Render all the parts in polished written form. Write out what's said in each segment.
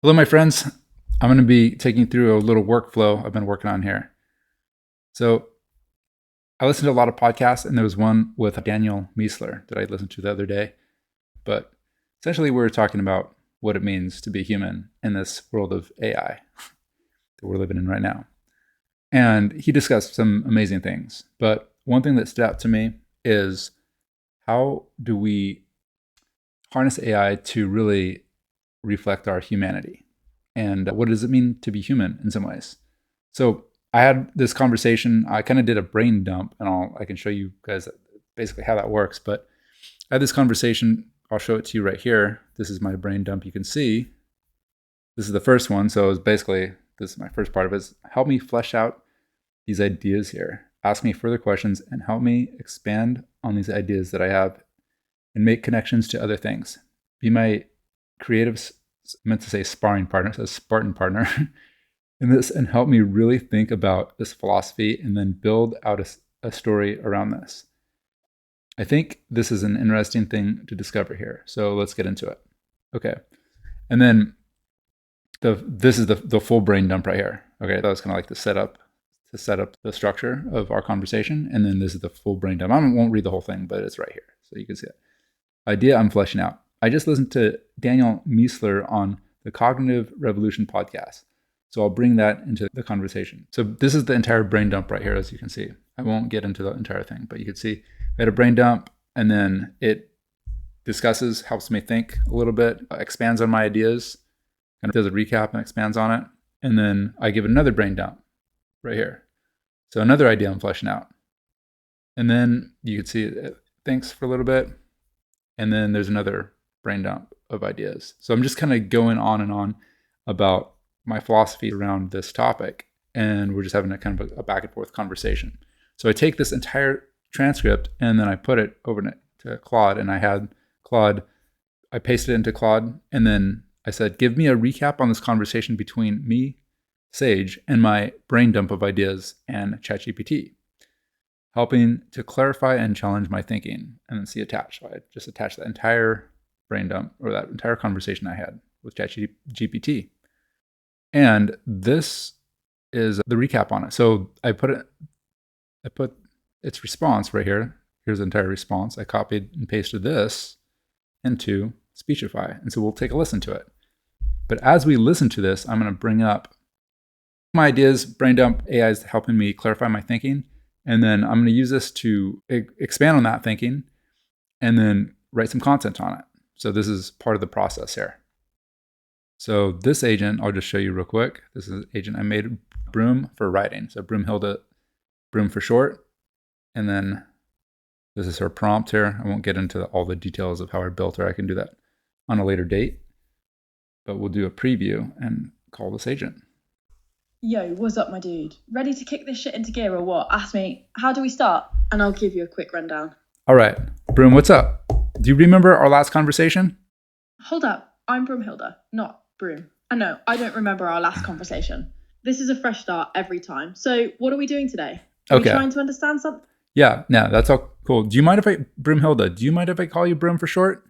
Hello, my friends. I'm going to be taking you through a little workflow I've been working on here. So, I listened to a lot of podcasts, and there was one with Daniel Miessler that I listened to the other day. But essentially, we were talking about what it means to be human in this world of AI that we're living in right now. And he discussed some amazing things. But one thing that stood out to me is how do we harness AI to really reflect our humanity? And what does it mean to be human in some ways? So I had this conversation. I kind of did a brain dump, and I can show you guys basically how that works. But I had this conversation. I'll show it to you right here. This is my brain dump. You can see this is the first one. So it's basically, this is my first part of it. Is help me flesh out these ideas here. Ask me further questions and help me expand on these ideas that I have and make connections to other things. Be my creative, meant to say sparring partner, so Spartan partner in this, and help me really think about this philosophy and then build out a story around this. I think this is an interesting thing to discover here. So let's get into it. Okay. And then this is the full brain dump right here. Okay. That was kind of like to set up the structure of our conversation. And then this is the full brain dump. I won't read the whole thing, but it's right here. So you can see it. Idea I'm fleshing out. I just listened to Daniel Miessler on the Cognitive Revolution podcast. So I'll bring that into the conversation. So this is the entire brain dump right here, as you can see. I won't get into the entire thing, but you can see we had a brain dump, and then it discusses, helps me think a little bit, expands on my ideas, kind of does a recap and expands on it. And then I give another brain dump right here. So another idea I'm fleshing out. And then you can see it thinks for a little bit. And then there's another brain dump of ideas. So I'm just kind of going on and on about my philosophy around this topic. And we're just having a kind of a back and forth conversation. So I take this entire transcript and then I put it over to Claude, and I had Claude, I pasted it into Claude, and then I said, give me a recap on this conversation between me, Sage, and my brain dump of ideas and ChatGPT, helping to clarify and challenge my thinking. And then see attached. So I just attached that entire brain dump, or that entire conversation I had with ChatGPT. And this is the recap on it. So I put its response right here. Here's the entire response. I copied and pasted this into Speechify. And so we'll take a listen to it. But as we listen to this, I'm going to bring up my ideas. Brain dump AI is helping me clarify my thinking. And then I'm going to use this to expand on that thinking and then write some content on it. So this is part of the process here. So this agent, I'll just show you real quick. This is an agent I made, Broom for writing. So Broomhilda, Broom for short. And then this is her prompt here. I won't get into all the details of how I built her. I can do that on a later date. But we'll do a preview and call this agent. Yo, what's up, my dude? Ready to kick this shit into gear or what? Ask me, how do we start? And I'll give you a quick rundown. All right. Broom, what's up? Do you remember our last conversation? Hold up. I'm Broomhilda, not Broom. And no, I don't remember our last conversation. This is a fresh start every time. So what are we doing today? Are we trying to understand something? Yeah, that's all cool. Do you mind if Broomhilda, do you mind if I call you Broom for short?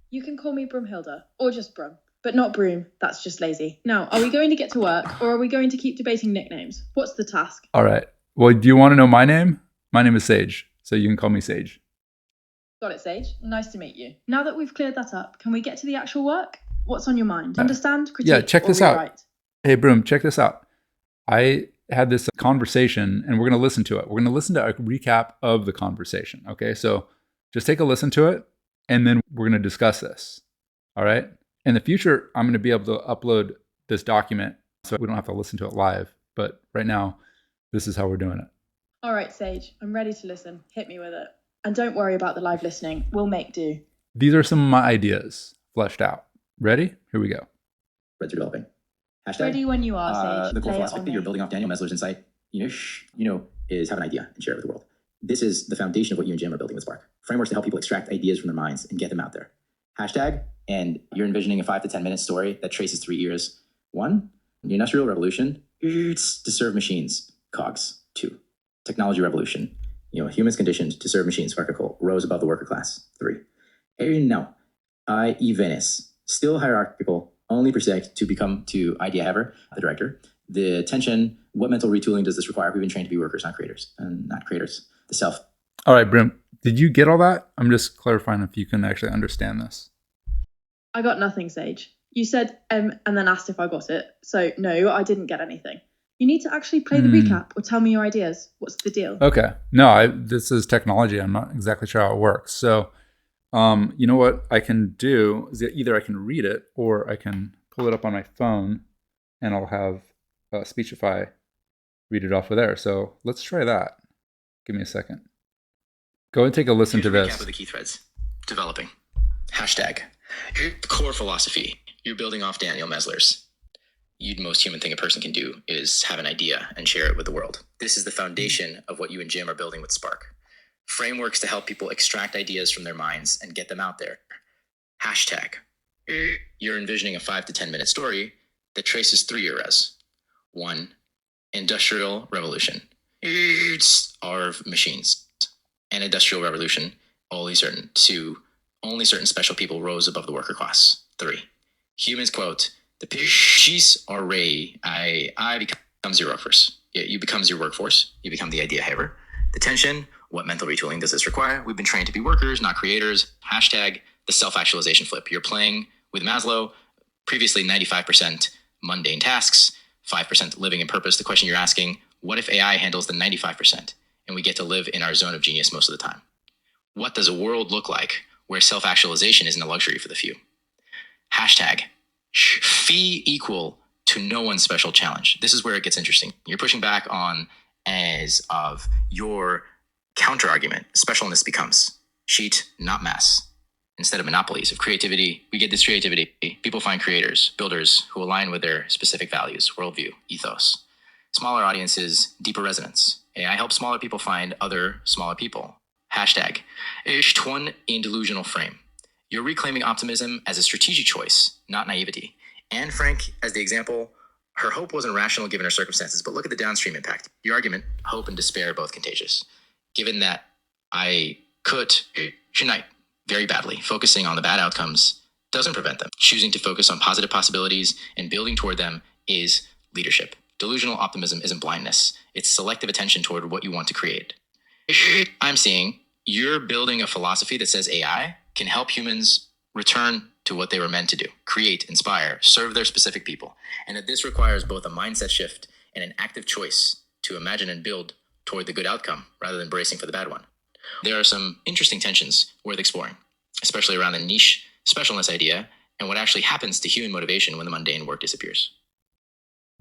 You can call me Broomhilda, or just Broom. But not Broom, that's just lazy. Now, are we going to get to work, or are we going to keep debating nicknames? What's the task? All right. Well, do you want to know my name? My name is Sage, so you can call me Sage. Got it, Sage. Nice to meet you. Now that we've cleared that up, can we get to the actual work? What's on your mind? Understand, critique, yeah, check this rewrite? out. Hey, Broom, check this out. I had this conversation, and we're going to listen to it. We're going to listen to a recap of the conversation, okay? So just take a listen to it, and then we're going to discuss this, all right? In the future, I'm going to be able to upload this document so we don't have to listen to it live. But right now, this is how we're doing it. All right, Sage, I'm ready to listen. Hit me with it. And don't worry about the live listening. We'll make do. These are some of my ideas fleshed out. Ready? Here we go. Threads are developing. Hashtag, Ready when you are, Sage. The core philosophy that you're building off Daniel Miessler's insight, is have an idea and share it with the world. This is the foundation of what you and Jim are building with Spark. Frameworks to help people extract ideas from their minds and get them out there. Hashtag, and you're envisioning a 5 to 10 minute story that traces 3 years. 1, the Industrial Revolution, to serve machines, cogs. 2, Technology Revolution, humans conditioned to serve machines, hierarchical, rose above the worker class. 3, no, i.e. Venice, still hierarchical, only per sec to become to idea haver, the director. The tension, what mental retooling does this require? We've been trained to be workers, not creators, and not creators. The self. All right, Brim, did you get all that? I'm just clarifying if you can actually understand this. I got nothing, Sage. You said and then asked if I got it. So no, I didn't get anything. You need to actually play the recap or tell me your ideas. What's the deal? Okay. No, this is technology. I'm not exactly sure how it works. So, you know what I can do is either I can read it or I can pull it up on my phone and I'll have Speechify read it off of there. So let's try that. Give me a second. Go and take a listen to this. Recap of the key threads. Developing. Hashtag. Here's the core philosophy. You're building off Daniel Mesler's. The most human thing a person can do is have an idea and share it with the world. This is the foundation of what you and Jim are building with Spark. Frameworks to help people extract ideas from their minds and get them out there. Hashtag. You're envisioning a 5 to 10 minute story that traces 3 eras. 1, Industrial Revolution. It's our machines. An Industrial Revolution, only certain. 2, only certain special people rose above the worker class. 3, humans, quote, the piece are ray, I becomes your workforce. You becomes your workforce. You become the idea haver. The tension, what mental retooling does this require? We've been trained to be workers, not creators. Hashtag the self-actualization flip. You're playing with Maslow, previously 95% mundane tasks, 5% living in purpose. The question you're asking, what if AI handles the 95% and we get to live in our zone of genius most of the time? What does a world look like where self-actualization isn't a luxury for the few? Hashtag fee equal to no one's special challenge. This is where it gets interesting. You're pushing back on as of your counter argument. Specialness becomes sheet, not mass. Instead of monopolies of creativity, we get this creativity. People find creators, builders who align with their specific values, worldview, ethos. Smaller audiences, deeper resonance. AI helps smaller people find other smaller people. Hashtag Ishtwan in delusional frame. You're reclaiming optimism as a strategic choice, not naivety. Anne Frank, as the example, her hope wasn't rational given her circumstances, but look at the downstream impact. Your argument, hope and despair are both contagious. Given that I could unite very badly, focusing on the bad outcomes doesn't prevent them. Choosing to focus on positive possibilities and building toward them is leadership. Delusional optimism isn't blindness. It's selective attention toward what you want to create. I'm seeing you're building a philosophy that says AI can help humans return to what they were meant to do, create, inspire, serve their specific people, and that this requires both a mindset shift and an active choice to imagine and build toward the good outcome rather than bracing for the bad one. There are some interesting tensions worth exploring, especially around the niche specialness idea and what actually happens to human motivation when the mundane work disappears.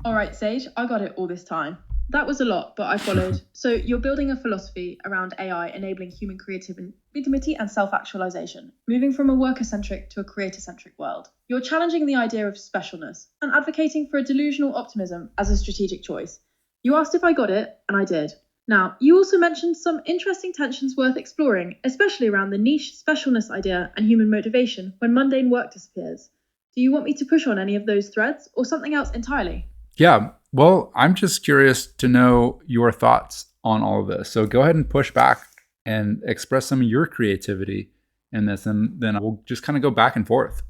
All right, Sage, I got it all this time. That was a lot, but I followed. So you're building a philosophy around AI enabling human creativity and self-actualization, moving from a worker-centric to a creator-centric world. You're challenging the idea of specialness and advocating for a delusional optimism as a strategic choice. You asked if I got it, and I did. Now, you also mentioned some interesting tensions worth exploring, especially around the niche specialness idea and human motivation when mundane work disappears. Do you want me to push on any of those threads or something else entirely? Yeah, well, I'm just curious to know your thoughts on all of this. So go ahead and push back and express some of your creativity in this, and then we'll just kind of go back and forth.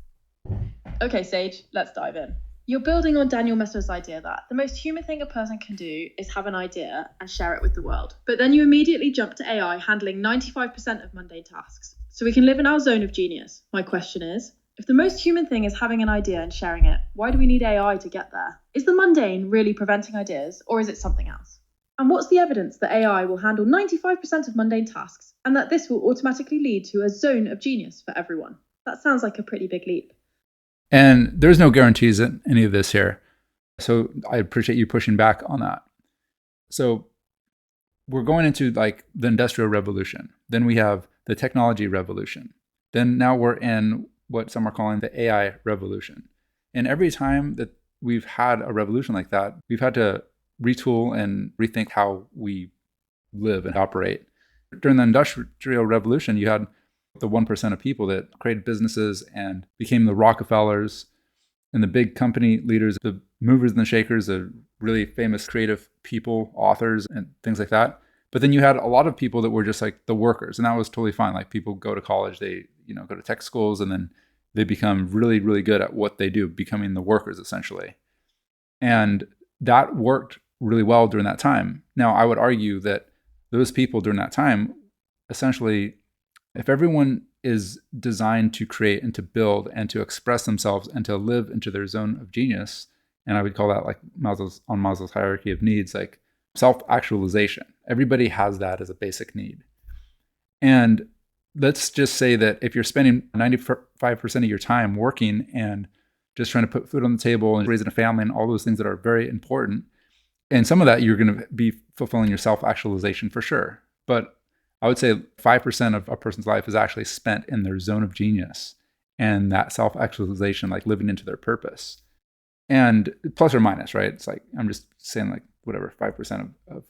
Okay, Sage, let's dive in. You're building on Daniel Mesler's idea that the most human thing a person can do is have an idea and share it with the world. But then you immediately jump to AI handling 95% of mundane tasks, so we can live in our zone of genius. My question is, if the most human thing is having an idea and sharing it, why do we need AI to get there? Is the mundane really preventing ideas, or is it something else? And what's the evidence that AI will handle 95% of mundane tasks, and that this will automatically lead to a zone of genius for everyone? That sounds like a pretty big leap. And there's no guarantees in any of this here. So I appreciate you pushing back on that. So we're going into like the Industrial Revolution. Then we have the technology revolution. Then now we're in what some are calling the AI revolution. And every time that we've had a revolution like that, we've had to retool and rethink how we live and operate. During the Industrial Revolution, you had the 1% of people that created businesses and became the Rockefellers and the big company leaders, the movers and the shakers, the really famous creative people, authors, and things like that. But then you had a lot of people that were just like the workers, and that was totally fine. Like people go to college, they go to tech schools, and then they become really, really good at what they do, becoming the workers essentially. And that worked really well during that time. Now, I would argue that those people during that time, essentially, if everyone is designed to create and to build and to express themselves and to live into their zone of genius, and I would call that like Maslow's hierarchy of needs, like self-actualization. Everybody has that as a basic need. And let's just say that if you're spending 95% of your time working and just trying to put food on the table and raising a family and all those things that are very important, and some of that you're going to be fulfilling your self-actualization for sure. But I would say 5% of a person's life is actually spent in their zone of genius and that self-actualization, like living into their purpose. And plus or minus, right? It's like, I'm just saying like whatever, 5% of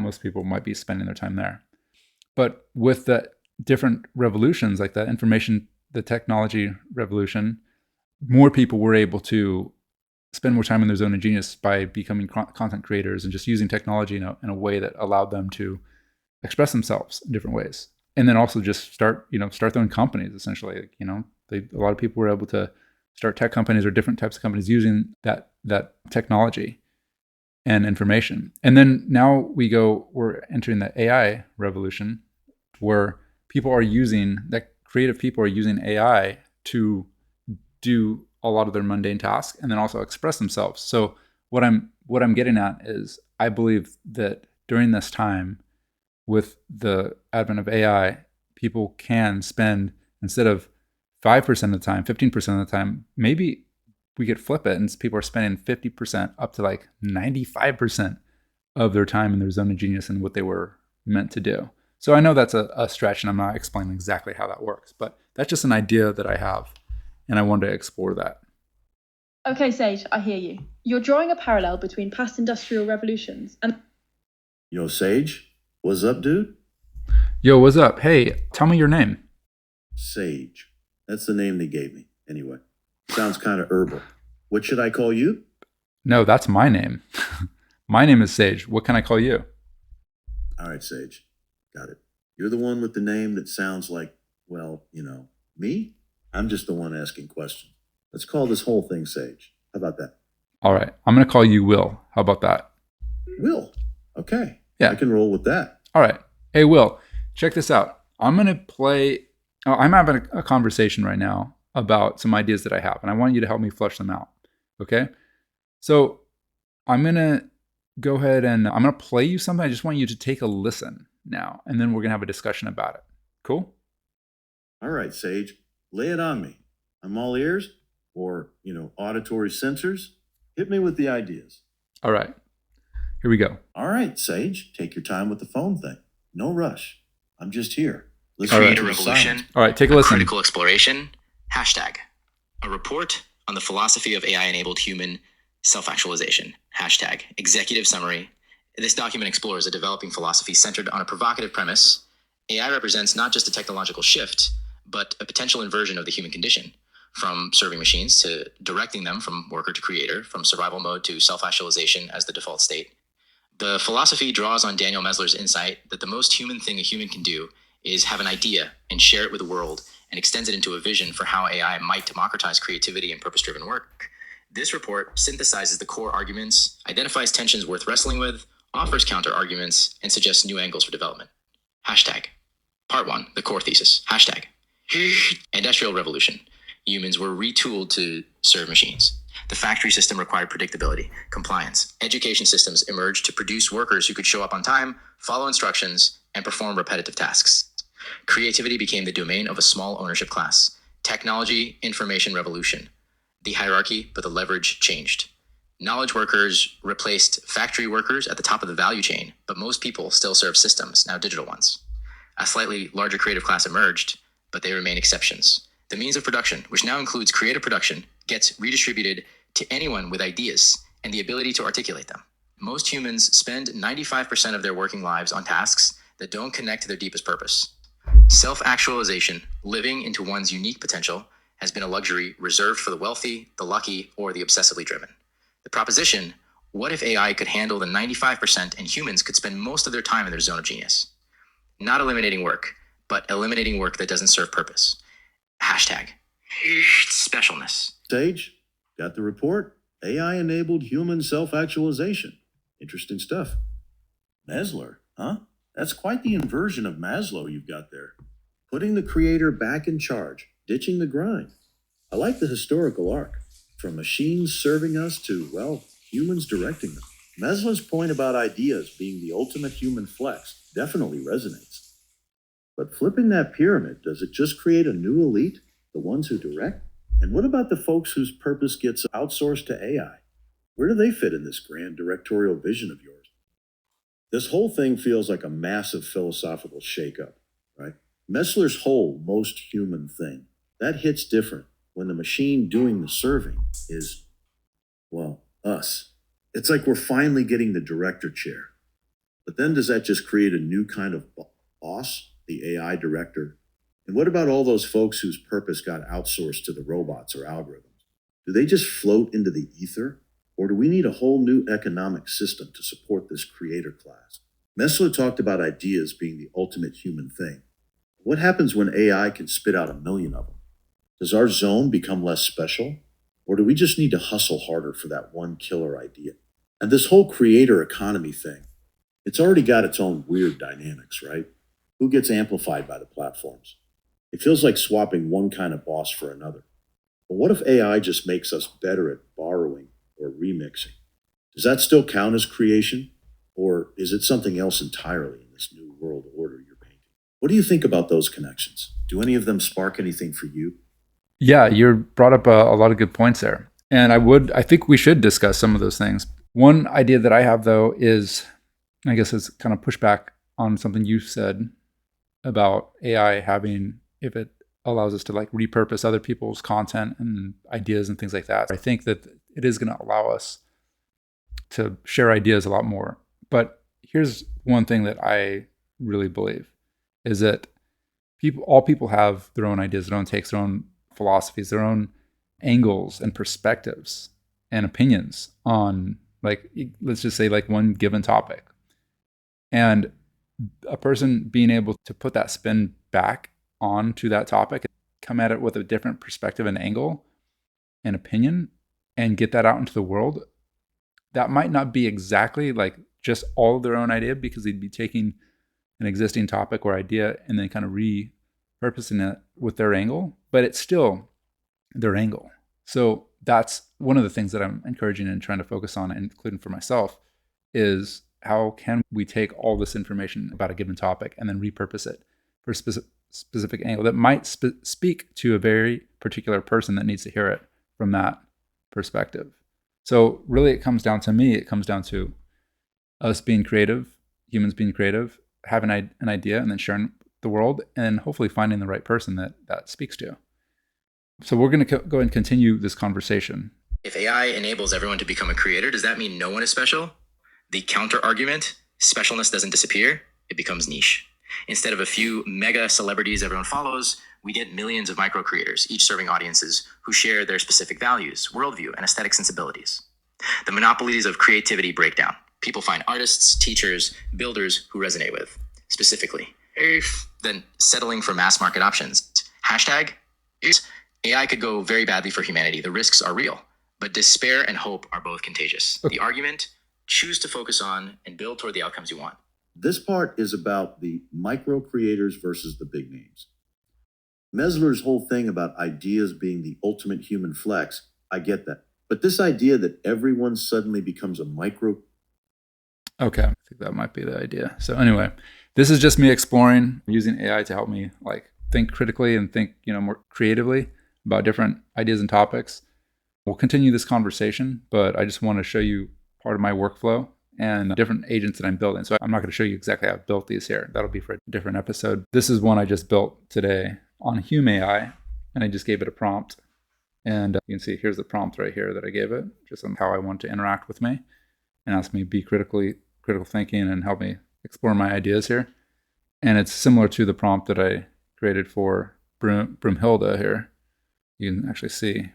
most people might be spending their time there. But with the different revolutions, like the information, the technology revolution, more people were able to spend more time in their zone of genius by becoming content creators and just using technology in a way that allowed them to express themselves in different ways. And then also just start their own companies, essentially. A lot of people were able to start tech companies or different types of companies using that technology and information. And then now we're entering the AI revolution, where creative people are using AI to do a lot of their mundane tasks and then also express themselves. So what I'm getting at is, I believe that during this time, with the advent of AI, people can spend, instead of 5% of the time, 15% of the time, maybe we could flip it and people are spending 50% up to like 95% of their time in their zone of genius and what they were meant to do. So I know that's a stretch and I'm not explaining exactly how that works, but that's just an idea that I have and I wanted to explore that. Okay, Sage, I hear you. You're drawing a parallel between past industrial revolutions and... Yo, Sage, what's up, dude? Yo, what's up? Hey, tell me your name. Sage. That's the name they gave me. Anyway, sounds kind of herbal. What should I call you? No, that's my name. My name is Sage. What can I call you? All right, Sage. Got it. You're the one with the name that sounds like, well, me? I'm just the one asking questions. Let's call this whole thing Sage. How about that? All right. I'm going to call you Will. How about that? Will. Okay. Yeah. I can roll with that. All right. Hey, Will, check this out. I'm having a conversation right now about some ideas that I have, and I want you to help me flesh them out. Okay? So I'm going to go ahead and I'm going to play you something. I just want you to take a listen now, and then we're going to have a discussion about it. Cool? All right, Sage. Lay it on me. I'm all ears, or, auditory sensors. Hit me with the ideas. All right. Here we go. All right, Sage. Take your time with the phone thing. No rush. I'm just here. Let's create a revolution. All right, take a listen. Critical exploration. Hashtag. A report on the philosophy of AI-enabled human self-actualization. Hashtag. Executive summary. This document explores a developing philosophy centered on a provocative premise. AI represents not just a technological shift, but a potential inversion of the human condition, from serving machines to directing them from worker to creator, from survival mode to self-actualization as the default state. The philosophy draws on Daniel Mesler's insight that the most human thing a human can do is have an idea and share it with the world, and extends it into a vision for how AI might democratize creativity and purpose-driven work. This report synthesizes the core arguments, identifies tensions worth wrestling with, offers counter-arguments, and suggests new angles for development. Hashtag. Part 1, the core thesis. Hashtag. Industrial Revolution. Humans were retooled to serve machines. The factory system required predictability, compliance. Education systems emerged to produce workers who could show up on time, follow instructions, and perform repetitive tasks. Creativity became the domain of a small ownership class. Technology, information revolution. The hierarchy, but the leverage changed. Knowledge workers replaced factory workers at the top of the value chain, but most people still serve systems, now digital ones. A slightly larger creative class emerged, but they remain exceptions. The means of production, which now includes creative production, gets redistributed to anyone with ideas and the ability to articulate them. Most humans spend 95% of their working lives on tasks that don't connect to their deepest purpose. Self-actualization, living into one's unique potential, has been a luxury reserved for the wealthy, the lucky, or the obsessively driven. The proposition, what if AI could handle the 95% and humans could spend most of their time in their zone of genius? Not eliminating work, but eliminating work that doesn't serve purpose. Hashtag. Specialness. Sage, got the report? AI-enabled human self-actualization. Interesting stuff. Mesler, huh? That's quite the inversion of Maslow you've got there. Putting the creator back in charge, ditching the grind. I like the historical arc. From machines serving us to, well, humans directing them. Maslow's point about ideas being the ultimate human flex definitely resonates. But flipping that pyramid, does it just create a new elite? The ones who direct? And what about the folks whose purpose gets outsourced to AI? Where do they fit in this grand directorial vision of yours? This whole thing feels like a massive philosophical shakeup, right? Messler's whole most human thing, that hits different when the machine doing the serving is, well, us. It's like we're finally getting the director chair. But then does that just create a new kind of boss, the AI director? And what about all those folks whose purpose got outsourced to the robots or algorithms? Do they just float into the ether? Or do we need a whole new economic system to support this creator class? Messler talked about ideas being the ultimate human thing. What happens when AI can spit out 1,000,000 of them? Does our zone become less special? Or do we just need to hustle harder for that one killer idea? And this whole creator economy thing, it's already got its own weird dynamics, right? Who gets amplified by the platforms? It feels like swapping one kind of boss for another. But what if AI just makes us better at borrowing or remixing? Does that still count as creation? Or is it something else entirely in this new world order you're painting? What do you think about those connections? Do any of them spark anything for you? Yeah, you brought up a lot of good points there. And I think we should discuss some of those things. One idea that I have, though, is, I guess it's kind of pushback on something you said about AI having, if it allows us to like repurpose other people's content and ideas and things like that. I think that it is going to allow us to share ideas a lot more. But here's one thing that I really believe is that all people have their own ideas, their own takes, their own philosophies, their own angles and perspectives and opinions on, like, let's just say, like, one given topic. And a person being able to put that spin back onto that topic, come at it with a different perspective and angle and opinion, and get that out into the world, that might not be exactly like just all of their own idea, because they'd be taking an existing topic or idea and then kind of repurposing it with their angle, but it's still their angle. So that's one of the things that I'm encouraging and trying to focus on, including for myself, is how can we take all this information about a given topic and then repurpose it for a specific angle that might speak to a very particular person that needs to hear it from that perspective. So really, it comes down to us being creative, humans being creative, having an idea and then sharing the world, and hopefully finding the right person that speaks to. So we're going to go and continue this conversation. If AI enables everyone to become a creator, does that mean no one is special? The counter argument, specialness doesn't disappear, it becomes niche. Instead of a few mega celebrities everyone follows, we get millions of micro creators, each serving audiences who share their specific values, worldview, and aesthetic sensibilities. The monopolies of creativity break down. People find artists, teachers, builders who resonate with, specifically. Then settling for mass market options. Hashtag, AI could go very badly for humanity. The risks are real, but despair and hope are both contagious. Okay. The argument, choose to focus on and build toward the outcomes you want. This part is about the micro creators versus the big names. Mesler's whole thing about ideas being the ultimate human flex, I get that. But this idea that everyone suddenly becomes a micro... Okay, I think that might be the idea. So anyway, this is just me exploring, using AI to help me like think critically and think, more creatively about different ideas and topics. We'll continue this conversation, but I just want to show you part of my workflow and different agents that I'm building. So I'm not going to show you exactly how I've built these here. That'll be for a different episode. This is one I just built today on Hume AI, and I just gave it a prompt. And you can see here's the prompt right here that I gave it, just on how I want to interact with me, and ask me to be critical thinking and help me explore my ideas here. And it's similar to the prompt that I created for Broomhilda here. You can actually see.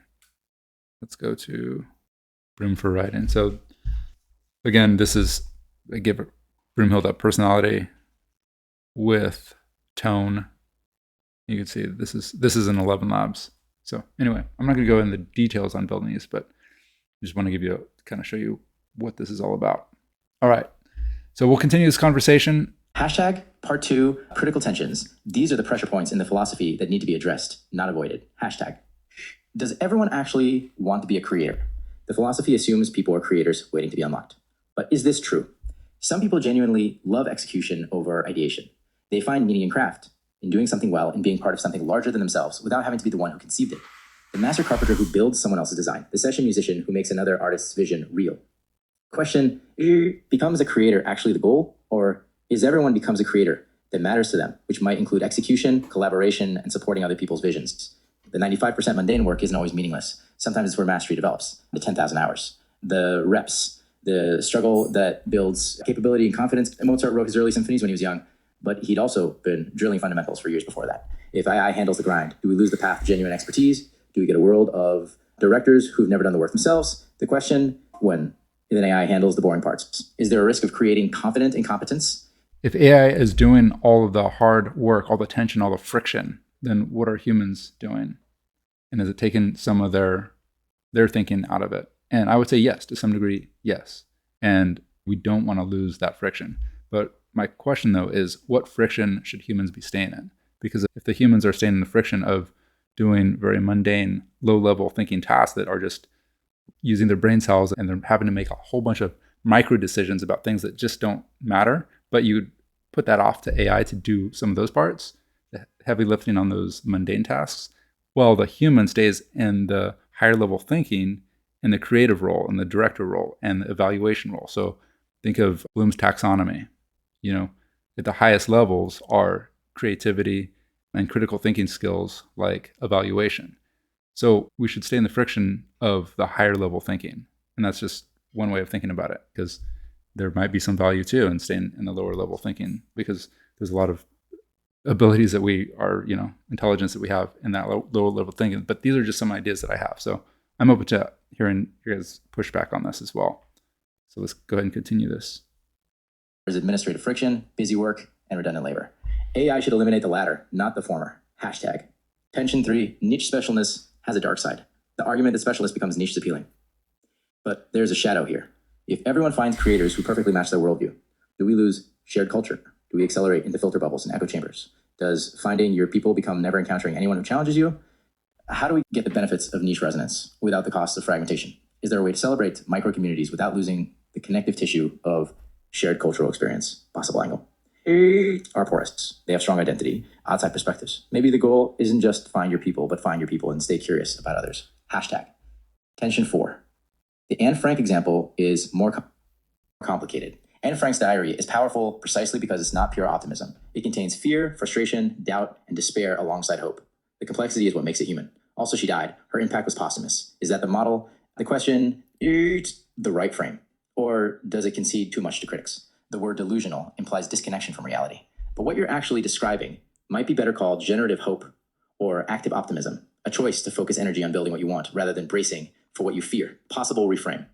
Let's go to Broom for Writing. So again, I give Broomhilda personality with tone. You can see this is in 11 Labs. So anyway, I'm not going to go into the details on building these, but I just want to give you kind of show you what this is all about. All right. So we'll continue this conversation. Hashtag part 2, critical tensions. These are the pressure points in the philosophy that need to be addressed, not avoided. Hashtag. Does everyone actually want to be a creator? The philosophy assumes people are creators waiting to be unlocked. But is this true? Some people genuinely love execution over ideation. They find meaning in craft, in doing something well, in being part of something larger than themselves without having to be the one who conceived it. The master carpenter who builds someone else's design, the session musician who makes another artist's vision real. Question, becomes a creator actually the goal? Or is everyone becomes a creator that matters to them, which might include execution, collaboration, and supporting other people's visions? The 95% mundane work isn't always meaningless. Sometimes it's where mastery develops, the 10,000 hours, the reps, the struggle that builds capability and confidence. Mozart wrote his early symphonies when he was young, but he'd also been drilling fundamentals for years before that. If AI handles the grind, do we lose the path to genuine expertise? Do we get a world of directors who've never done the work themselves? The question, when then AI handles the boring parts. Is there a risk of creating confident incompetence? If AI is doing all of the hard work, all the tension, all the friction, then what are humans doing? And is it taking some of their thinking out of it? And I would say yes, to some degree, yes. And we don't want to lose that friction. But my question, though, is what friction should humans be staying in? Because if the humans are staying in the friction of doing very mundane, low-level thinking tasks that are just using their brain cells and they're having to make a whole bunch of micro decisions about things that just don't matter, but you put that off to AI to do some of those parts, the heavy lifting on those mundane tasks, well, the human stays in the higher level thinking, in the creative role, in the director role, and the evaluation role. So think of Bloom's taxonomy. At the highest levels are creativity and critical thinking skills like evaluation. So we should stay in the friction of the higher level thinking. And that's just one way of thinking about it, because there might be some value too in staying in the lower level thinking, because there's a lot of abilities that we are, intelligence that we have in that lower level thinking. But these are just some ideas that I have. So I'm open to hearing your guys' pushback on this as well. So let's go ahead and continue this. There's administrative friction, busy work, and redundant labor. AI should eliminate the latter, not the former. Hashtag. Tension 3, niche specialness has a dark side. The argument that specialist becomes niche is appealing. But there's a shadow here. If everyone finds creators who perfectly match their worldview, do we lose shared culture? Do we accelerate into filter bubbles and echo chambers? Does finding your people become never encountering anyone who challenges you? How do we get the benefits of niche resonance without the cost of fragmentation? Is there a way to celebrate micro communities without losing the connective tissue of shared cultural experience? Possible angle. Are porous. They have strong identity, outside perspectives. Maybe the goal isn't just find your people, but find your people and stay curious about others. Hashtag. Tension 4. The Anne Frank example is more complicated. Anne Frank's diary is powerful precisely because it's not pure optimism. It contains fear, frustration, doubt, and despair alongside hope. The complexity is what makes it human. Also, she died. Her impact was posthumous. Is that the model? The question, is the right frame? Or does it concede too much to critics? The word delusional implies disconnection from reality. But what you're actually describing might be better called generative hope or active optimism, a choice to focus energy on building what you want rather than bracing for what you fear. Possible reframe.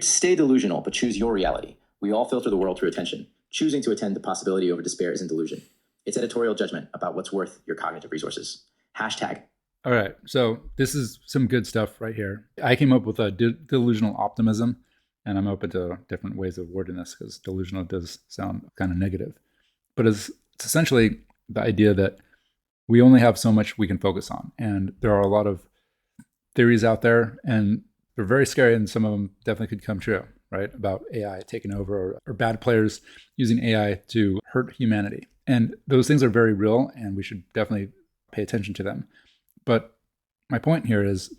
Stay delusional, but choose your reality. We all filter the world through attention. Choosing to attend to possibility over despair isn't delusion. It's editorial judgment about what's worth your cognitive resources. Hashtag. All right. So this is some good stuff right here. I came up with a delusional optimism, and I'm open to different ways of wording this because delusional does sound kind of negative. But it's essentially the idea that we only have so much we can focus on. And there are a lot of theories out there, and they're very scary, and some of them definitely could come true, right? About AI taking over or bad players using AI to hurt humanity. And those things are very real, and we should definitely pay attention to them. But my point here is,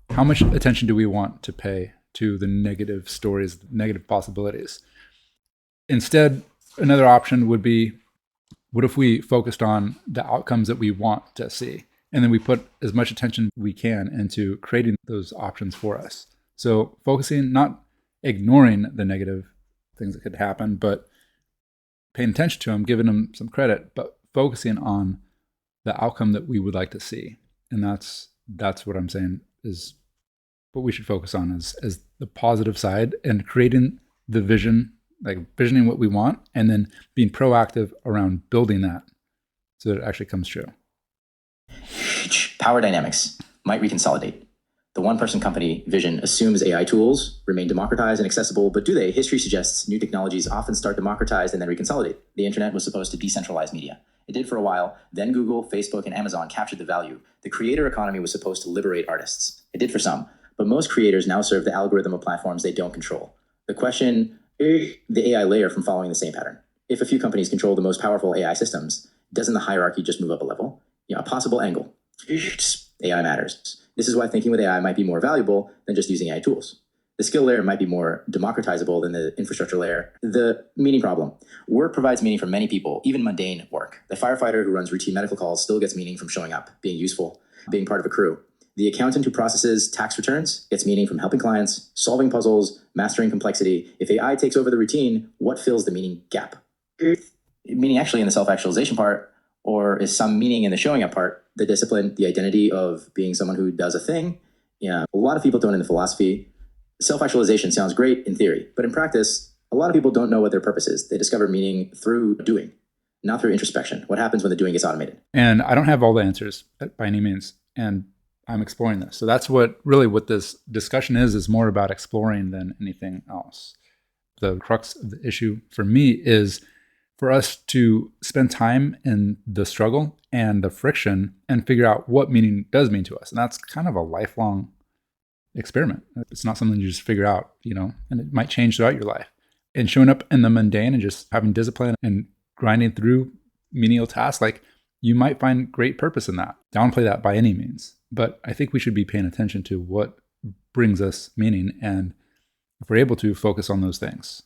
how much attention do we want to pay to the negative stories, negative possibilities? Instead, another option would be, what if we focused on the outcomes that we want to see? And then we put as much attention we can into creating those options for us. So focusing, not ignoring the negative things that could happen, but paying attention to them, giving them some credit, but focusing on the outcome that we would like to see. And that's what I'm saying is what we should focus on as the positive side, and creating the vision, like visioning what we want, and then being proactive around building that so that it actually comes true. Power dynamics might reconsolidate. The one-person company vision assumes AI tools remain democratized and accessible, but do they? History suggests new technologies often start democratized and then reconsolidate. The internet was supposed to decentralize media. It did for a while. Then Google, Facebook, and Amazon captured the value. The creator economy was supposed to liberate artists. It did for some, but most creators now serve the algorithm of platforms they don't control. The question, the AI layer from following the same pattern. If a few companies control the most powerful AI systems, doesn't the hierarchy just move up a level? A possible angle. AI matters. This is why thinking with AI might be more valuable than just using AI tools. The skill layer might be more democratizable than the infrastructure layer. The meaning problem. Work provides meaning for many people, even mundane work. The firefighter who runs routine medical calls still gets meaning from showing up, being useful, being part of a crew. The accountant who processes tax returns gets meaning from helping clients, solving puzzles, mastering complexity. If AI takes over the routine, what fills the meaning gap? Meaning actually in the self-actualization part, or is some meaning in the showing up part, the discipline, the identity of being someone who does a thing? Yeah, a lot of people don't in the philosophy. Self-actualization sounds great in theory, but in practice, a lot of people don't know what their purpose is. They discover meaning through doing, not through introspection. What happens when the doing gets automated? And I don't have all the answers by any means, and I'm exploring this. So that's what this discussion is more about exploring than anything else. The crux of the issue for me is for us to spend time in the struggle and the friction and figure out what meaning does mean to us. And that's kind of a lifelong experiment. It's not something you just figure out, and it might change throughout your life. And showing up in the mundane and just having discipline and grinding through menial tasks, like you might find great purpose in that. Downplay that by any means. But I think we should be paying attention to what brings us meaning, and if we're able to, focus on those things.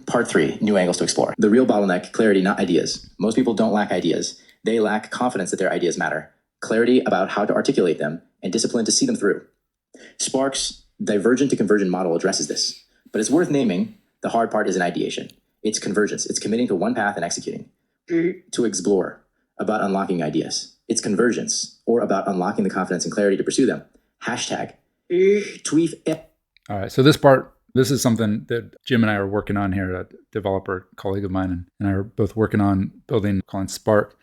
Part 3, new angles to explore. The real bottleneck, clarity, not ideas. Most people don't lack ideas. They lack confidence that their ideas matter, clarity about how to articulate them, and discipline to see them through. Spark's divergent to convergent model addresses this, but it's worth naming. The hard part isn't ideation. It's convergence. It's committing to one path and executing. To explore, about unlocking ideas. It's convergence, or about unlocking the confidence and clarity to pursue them. Hashtag tweet. All right, so this is something that Jim and I are working on here, a developer colleague of mine, and I are both working on building, calling Spark,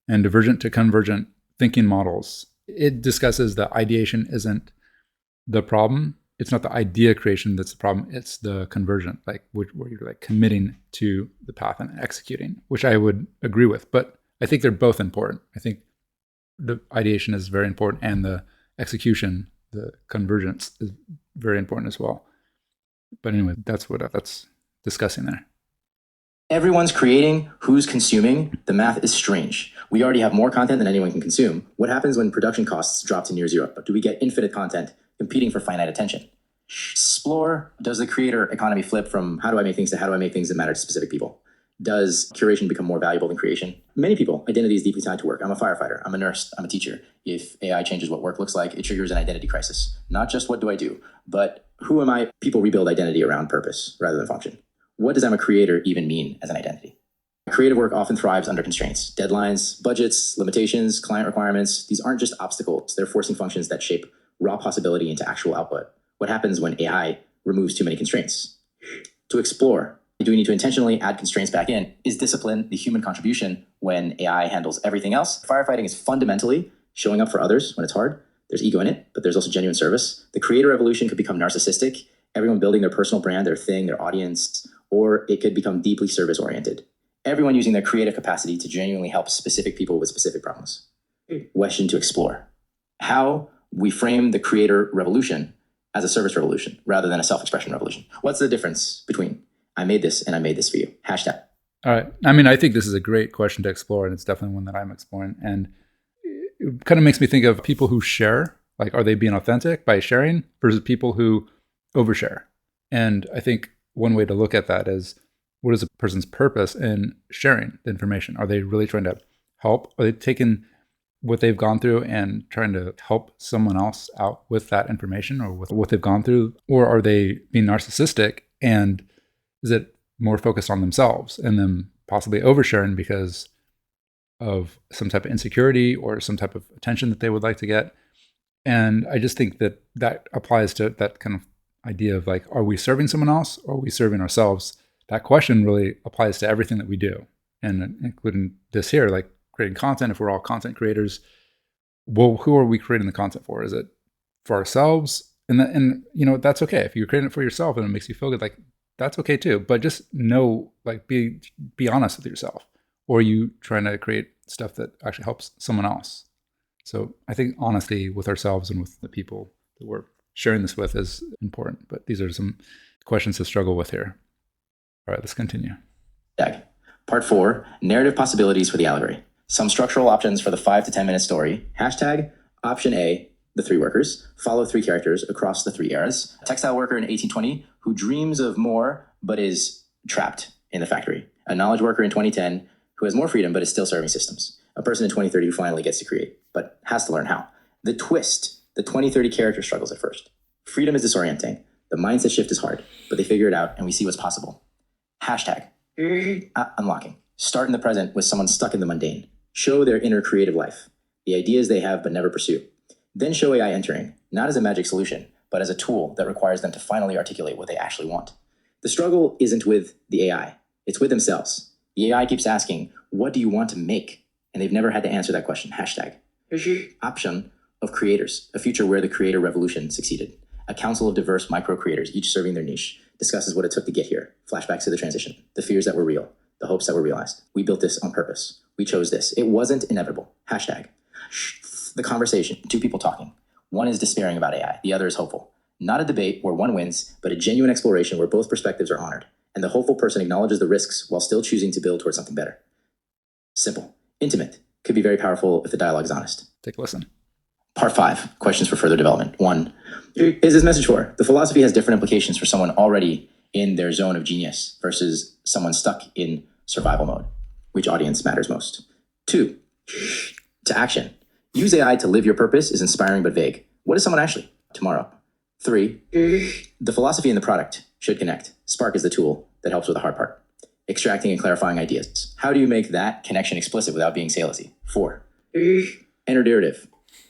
and divergent to convergent thinking models. It discusses that ideation isn't the problem. It's not the idea creation that's the problem. It's the convergent, where you're committing to the path and executing, which I would agree with. But I think they're both important. I think the ideation is very important, and the execution, the convergence, is very important as well. But anyway, that's discussing there. Everyone's creating, who's consuming? The math is strange. We already have more content than anyone can consume. What happens when production costs drop to near zero? Do we get infinite content competing for finite attention? Explore, does the creator economy flip from how do I make things to how do I make things that matter to specific people? Does curation become more valuable than creation? Many people, identity is deeply tied to work. I'm a firefighter. I'm a nurse. I'm a teacher. If AI changes what work looks like, it triggers an identity crisis. Not just what do I do, but who am I? People rebuild identity around purpose rather than function. What does I'm a creator even mean as an identity? Creative work often thrives under constraints, deadlines, budgets, limitations, client requirements. These aren't just obstacles. They're forcing functions that shape raw possibility into actual output. What happens when AI removes too many constraints? To explore, do we need to intentionally add constraints back in? Is discipline the human contribution when AI handles everything else? Firefighting is fundamentally showing up for others when it's hard. There's ego in it, but there's also genuine service. The creator evolution could become narcissistic, everyone building their personal brand, their thing, their audience, or it could become deeply service-oriented. Everyone using their creative capacity to genuinely help specific people with specific problems. Question to explore. How we frame the creator revolution as a service revolution rather than a self-expression revolution. What's the difference between I made this and I made this for you? Hashtag. All right. I mean, I think this is a great question to explore, and it's definitely one that I'm exploring. And it kind of makes me think of people who share, are they being authentic by sharing versus people who overshare? And I think one way to look at that is, what is a person's purpose in sharing the information? Are they really trying to help? Are they taking what they've gone through and trying to help someone else out with that information or with what they've gone through? Or are they being narcissistic, and is it more focused on themselves and them possibly oversharing because of some type of insecurity or some type of attention that they would like to get? And I just think that that applies to that kind of idea of are we serving someone else or are we serving ourselves? That question really applies to everything that we do, and including this here, creating content. If we're all content creators, well, who are we creating the content for? Is it for ourselves? And that's okay. If you're creating it for yourself and it makes you feel good, like that's okay too. But just know, like, be honest with yourself. Or are you trying to create stuff that actually helps someone else? So I think honesty with ourselves and with the people that we're sharing this with is important. But these are some questions to struggle with here. All right, let's continue. Part 4, narrative possibilities for the allegory. Some structural options for the 5 to 10 minute story. Hashtag option A, the 3 workers. Follow 3 characters across the 3 eras. A textile worker in 1820 who dreams of more but is trapped in the factory. A knowledge worker in 2010 who has more freedom but is still serving systems. A person in 2030 who finally gets to create but has to learn how. The twist, the 2030 character struggles at first. Freedom is disorienting. The mindset shift is hard, but they figure it out and we see what's possible. Hashtag unlocking. Start in the present with someone stuck in the mundane. Show their inner creative life, the ideas they have but never pursue. Then show AI entering, not as a magic solution, but as a tool that requires them to finally articulate what they actually want. The struggle isn't with the AI, it's with themselves. The AI keeps asking, what do you want to make? And they've never had to answer that question. Hashtag option of creators, a future where the creator revolution succeeded. A council of diverse micro creators, each serving their niche, discusses what it took to get here. Flashbacks to the transition, the fears that were real, the hopes that were realized. We built this on purpose. We chose this. It wasn't inevitable. Hashtag the conversation, 2 people talking. One is despairing about AI. The other is hopeful. Not a debate where one wins, but a genuine exploration where both perspectives are honored. And the hopeful person acknowledges the risks while still choosing to build towards something better. Simple. Intimate. Could be very powerful if the dialogue is honest. Take a listen. Part 5, questions for further development. 1, is this message for? The philosophy has different implications for someone already in their zone of genius versus someone stuck in survival mode. Which audience matters most? 2, to action. Use AI to live your purpose is inspiring but vague. What is someone actually? Tomorrow. 3, the philosophy and the product should connect. Spark is the tool that helps with the hard part. Extracting and clarifying ideas. How do you make that connection explicit without being salesy? 4, narrative.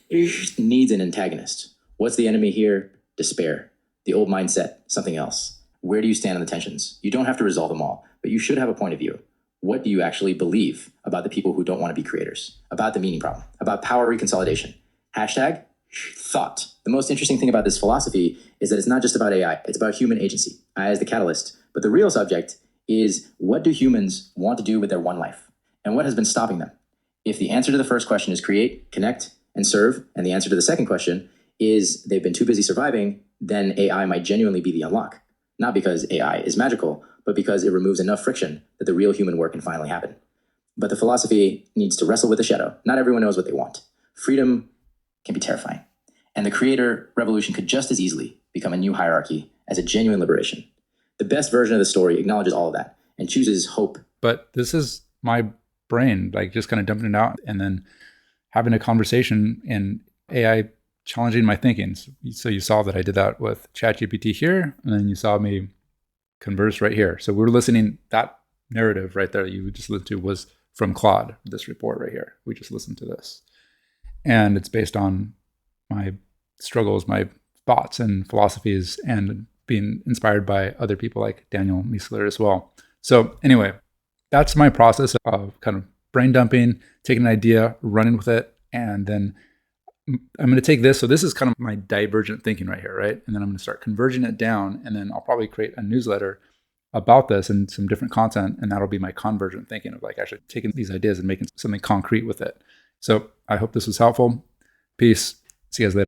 Needs an antagonist. What's the enemy here? Despair. The old mindset, something else. Where do you stand on the tensions? You don't have to resolve them all, but you should have a point of view. What do you actually believe about the people who don't want to be creators? About the meaning problem? About power reconsolidation? Hashtag thought. The most interesting thing about this philosophy is that it's not just about AI, it's about human agency. AI is the catalyst, but the real subject is what do humans want to do with their one life? And what has been stopping them? If the answer to the first question is create, connect, and serve, and the answer to the second question is they've been too busy surviving, then AI might genuinely be the unlock. Not because AI is magical, but because it removes enough friction that the real human work can finally happen. But the philosophy needs to wrestle with the shadow. Not everyone knows what they want. Freedom can be terrifying. And the creator revolution could just as easily become a new hierarchy as a genuine liberation. The best version of the story acknowledges all of that and chooses hope. But this is my brain, like just kind of dumping it out and then having a conversation and AI challenging my thinking. So you saw that I did that with ChatGPT here, and then you saw me converse right here. So we're listening, that narrative right there you just listened to was from Claude, this report right here. We just listened to this. And it's based on my struggles, my thoughts and philosophies, and being inspired by other people like Daniel Miessler as well. So anyway, that's my process of kind of brain dumping, taking an idea, running with it, and then I'm going to take this. So this is kind of my divergent thinking right here, right? And then I'm going to start converging it down, and then I'll probably create a newsletter about this and some different content, and that'll be my convergent thinking of like actually taking these ideas and making something concrete with it. So I hope this was helpful. Peace. See you guys later.